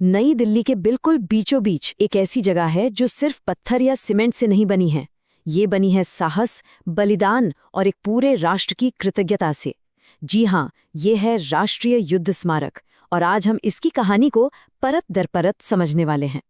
नई दिल्ली के बिल्कुल बीचों बीच एक ऐसी जगह है जो सिर्फ पत्थर या सीमेंट से नहीं बनी है। ये बनी है साहस, बलिदान और एक पूरे राष्ट्र की कृतज्ञता से। जी हाँ, ये है राष्ट्रीय युद्ध स्मारक और आज हम इसकी कहानी को परत दर परत समझने वाले हैं।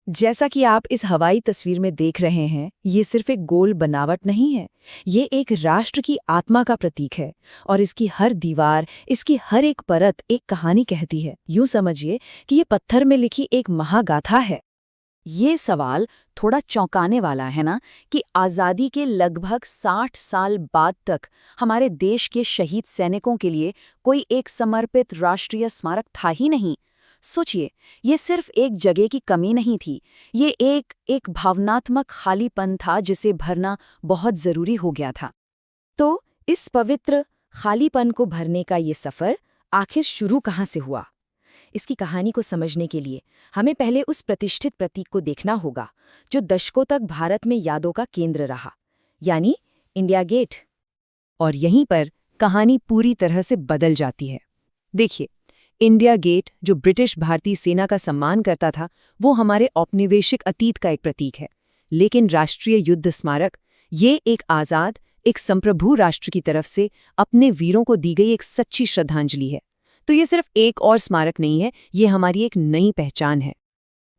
जैसा कि आप इस हवाई तस्वीर में देख रहे हैं, ये सिर्फ एक गोल बनावट नहीं है। ये एक राष्ट्र की आत्मा का प्रतीक है और इसकी हर दीवार, इसकी हर एक परत एक कहानी कहती है। यूं समझिए कि ये पत्थर में लिखी एक महागाथा है। ये सवाल थोड़ा चौंकाने वाला है ना, कि आज़ादी के लगभग 60 साल बाद तक हमारे देश के शहीद सैनिकों के लिए कोई एक समर्पित राष्ट्रीय स्मारक था ही नहीं। सोचिए, ये सिर्फ एक जगह की कमी नहीं थी, ये एक भावनात्मक खालीपन था जिसे भरना बहुत ज़रूरी हो गया था। तो इस पवित्र खालीपन को भरने का ये सफ़र आखिर शुरू कहाँ से हुआ? इसकी कहानी को समझने के लिए हमें पहले उस प्रतिष्ठित प्रतीक को देखना होगा जो दशकों तक भारत में यादों का केंद्र रहा, यानी इंडिया गेट। और यहीं पर कहानी पूरी तरह से बदल जाती है। देखिए, इंडिया गेट, जो ब्रिटिश भारतीय सेना का सम्मान करता था, वो हमारे औपनिवेशिक अतीत का एक प्रतीक है। लेकिन राष्ट्रीय युद्ध स्मारक, ये एक आज़ाद, एक संप्रभु राष्ट्र की तरफ से अपने वीरों को दी गई एक सच्ची श्रद्धांजलि है। तो ये सिर्फ एक और स्मारक नहीं है, ये हमारी एक नई पहचान है।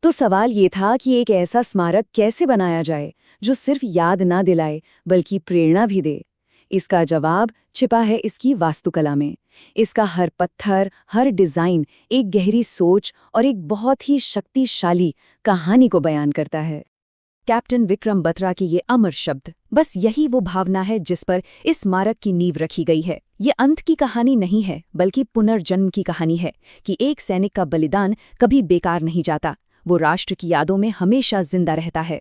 तो सवाल ये था कि एक ऐसा स्मारक कैसे बनाया जाए जो सिर्फ याद ना दिलाए बल्कि प्रेरणा भी दे। इसका जवाब छिपा है इसकी वास्तुकला में। इसका हर पत्थर, हर डिज़ाइन एक गहरी सोच और एक बहुत ही शक्तिशाली कहानी को बयान करता है। कैप्टन विक्रम बत्रा की ये अमर शब्द, बस यही वो भावना है जिस पर इस स्मारक की नींव रखी गई है। ये अंत की कहानी नहीं है, बल्कि पुनर्जन्म की कहानी है कि एक सैनिक का बलिदान कभी बेकार नहीं जाता, वो राष्ट्र की यादों में हमेशा जिंदा रहता है।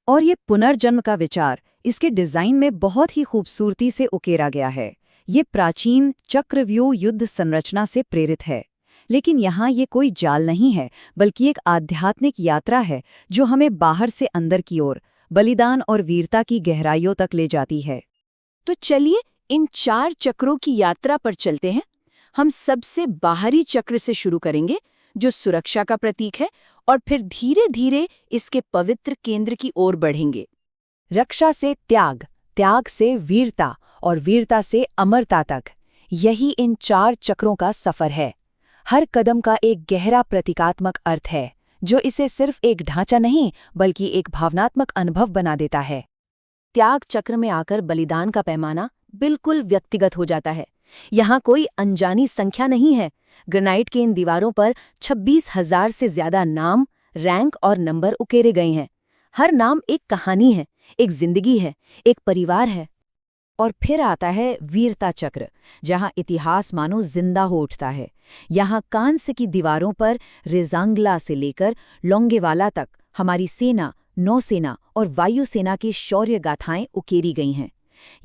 और ये पुनर्जन्म का विचार इसके डिजाइन में बहुत ही खूबसूरती से उकेरा गया है। ये प्राचीन चक्रव्यूह युद्ध संरचना से प्रेरित है। लेकिन यहाँ ये कोई जाल नहीं है, बल्कि एक आध्यात्मिक यात्रा है जो हमें बाहर से अंदर की ओर बलिदान और वीरता की गहराइयों तक ले जाती है। तो चलिए इन 4 चक्रों की यात्रा पर चलते हैं। हम सबसे बाहरी चक्र से शुरू करेंगे, जो सुरक्षा का प्रतीक है, और फिर धीरे धीरे इसके पवित्र केंद्र की ओर बढ़ेंगे। रक्षा से त्याग, त्याग से वीरता और वीरता से अमरता तक, यही इन 4 चक्रों का सफर है। हर कदम का एक गहरा प्रतीकात्मक अर्थ है, जो इसे सिर्फ एक ढांचा नहीं बल्कि एक भावनात्मक अनुभव बना देता है। त्याग चक्र में आकर बलिदान का पैमाना बिल्कुल व्यक्तिगत हो जाता है। यहाँ कोई अनजानी संख्या नहीं है। ग्रेनाइट की इन दीवारों पर 26,000 से ज्यादा नाम, रैंक और नंबर उकेरे गए हैं। हर नाम एक कहानी है, एक जिंदगी है, एक परिवार है। और फिर आता है वीरता चक्र, जहाँ इतिहास मानो जिंदा हो उठता है। यहाँ कांस्य की दीवारों पर रेजांगला से लेकर लोंगेवाला तक हमारी सेना, नौसेना और वायुसेना की शौर्य गाथाएं उकेरी गई हैं।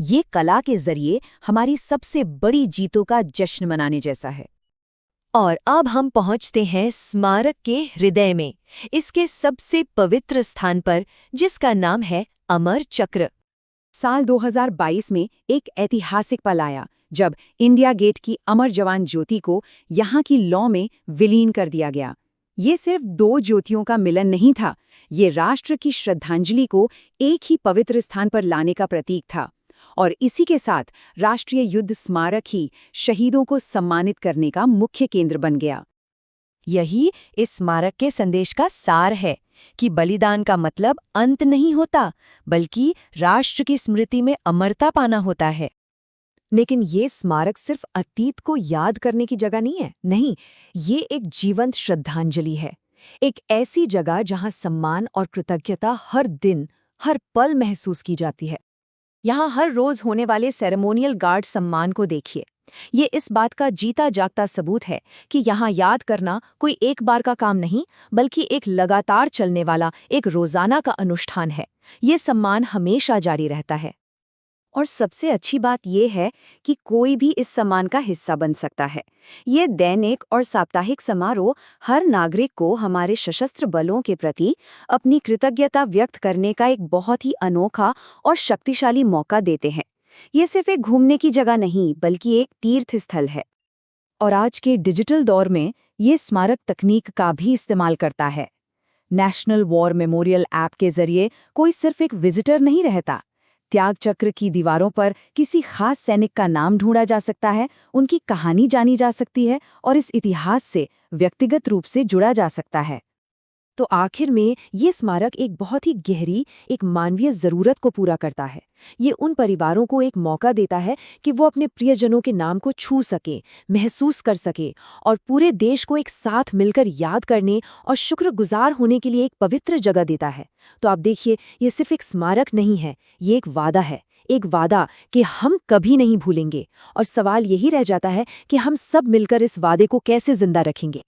ये कला के जरिए हमारी सबसे बड़ी जीतों का जश्न मनाने जैसा है। और अब हम पहुंचते हैं स्मारक के हृदय में, इसके सबसे पवित्र स्थान पर, जिसका नाम है अमर चक्र। साल 2022 में एक ऐतिहासिक पल आया जब इंडिया गेट की अमर जवान ज्योति को यहाँ की लौ में विलीन कर दिया गया। ये सिर्फ 2 ज्योतियों का मिलन नहीं था, ये राष्ट्र की श्रद्धांजलि को एक ही पवित्र स्थान पर लाने का प्रतीक था। और इसी के साथ राष्ट्रीय युद्ध स्मारक ही शहीदों को सम्मानित करने का मुख्य केंद्र बन गया। यही इस स्मारक के संदेश का सार है कि बलिदान का मतलब अंत नहीं होता, बल्कि राष्ट्र की स्मृति में अमरता पाना होता है। लेकिन ये स्मारक सिर्फ अतीत को याद करने की जगह नहीं, ये एक जीवंत श्रद्धांजलि है। एक ऐसी जगह जहां सम्मान और कृतज्ञता हर दिन, हर पल महसूस की जाती है। यहाँ हर रोज होने वाले सेरेमोनियल गार्ड सम्मान को देखिए। ये इस बात का जीता जागता सबूत है कि यहाँ याद करना कोई एक बार का काम नहीं, बल्कि एक लगातार चलने वाला, एक रोजाना का अनुष्ठान है। ये सम्मान हमेशा जारी रहता है। और सबसे अच्छी बात यह है कि कोई भी इस सम्मान का हिस्सा बन सकता है। ये दैनिक और साप्ताहिक समारोह हर नागरिक को हमारे सशस्त्र बलों के प्रति अपनी कृतज्ञता व्यक्त करने का एक बहुत ही अनोखा और शक्तिशाली मौका देते हैं। ये सिर्फ एक घूमने की जगह नहीं, बल्कि एक तीर्थ स्थल है। और आज के डिजिटल दौर में ये स्मारक तकनीक का भी इस्तेमाल करता है। नेशनल वॉर मेमोरियल ऐप के जरिए कोई सिर्फ एक विजिटर नहीं रहता। त्याग चक्र की दीवारों पर किसी खास सैनिक का नाम ढूंढा जा सकता है, उनकी कहानी जानी जा सकती है और इस इतिहास से व्यक्तिगत रूप से जुड़ा जा सकता है। तो आखिर में ये स्मारक एक बहुत ही गहरी, एक मानवीय ज़रूरत को पूरा करता है। ये उन परिवारों को एक मौका देता है कि वो अपने प्रियजनों के नाम को छू सकें, महसूस कर सकें और पूरे देश को एक साथ मिलकर याद करने और शुक्रगुजार होने के लिए एक पवित्र जगह देता है। तो आप देखिए, ये सिर्फ एक स्मारक नहीं है, ये एक वादा है। एक वादा कि हम कभी नहीं भूलेंगे। और सवाल यही रह जाता है कि हम सब मिलकर इस वादे को कैसे जिंदा रखेंगे।